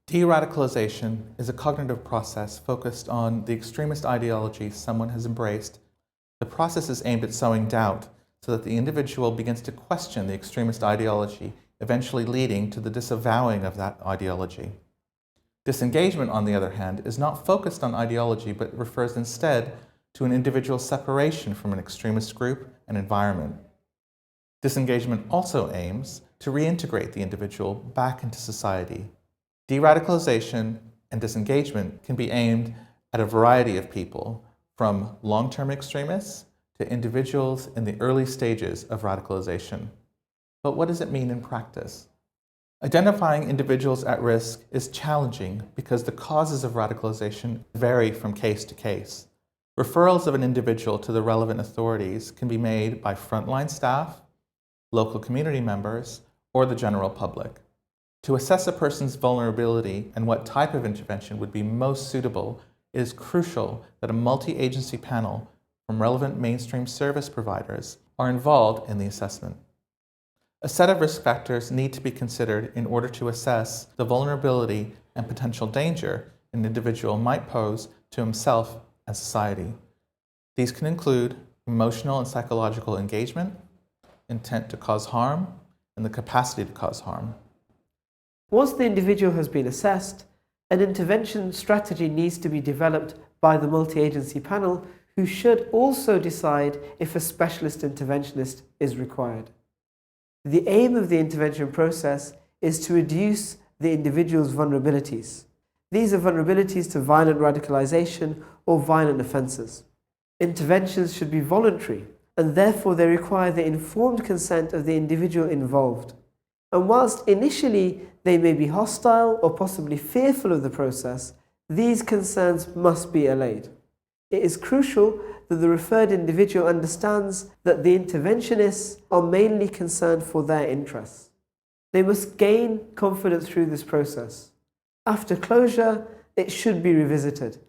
De-radicalization is a cognitive process focused on the extremist ideology someone has embraced. The process is aimed at sowing doubt so that the individual begins to question the extremist ideology, eventually leading to the disavowing of that ideology. Disengagement, on the other hand, is not focused on ideology but refers instead to an individual's separation from an extremist group and environment. Disengagement also aims to reintegrate the individual back into society. De-radicalization and disengagement can be aimed at a variety of people, from long-term extremists to individuals in the early stages of radicalization. But what does it mean in practice? Identifying individuals at risk is challenging because the causes of radicalization vary from case to case. Referrals of an individual to the relevant authorities can be made by frontline staff, local community members, or the general public. To assess a person's vulnerability and what type of intervention would be most suitable, it is crucial that a multi-agency panel from relevant mainstream service providers are involved in the assessment. A set of risk factors need to be considered in order to assess the vulnerability and potential danger an individual might pose to himself and society. These can include emotional and psychological engagement, intent to cause harm, and the capacity to cause harm. Once the individual has been assessed, an intervention strategy needs to be developed by the multi-agency panel, who should also decide if a specialist interventionist is required. The aim of the intervention process is to reduce the individual's vulnerabilities. These are vulnerabilities to violent radicalization or violent offences. Interventions should be voluntary, and therefore they require the informed consent of the individual involved. And whilst initially they may be hostile or possibly fearful of the process, these concerns must be allayed. It is crucial that the referred individual understands that the interventionists are mainly concerned for their interests. They must gain confidence through this process. After closure, it should be revisited.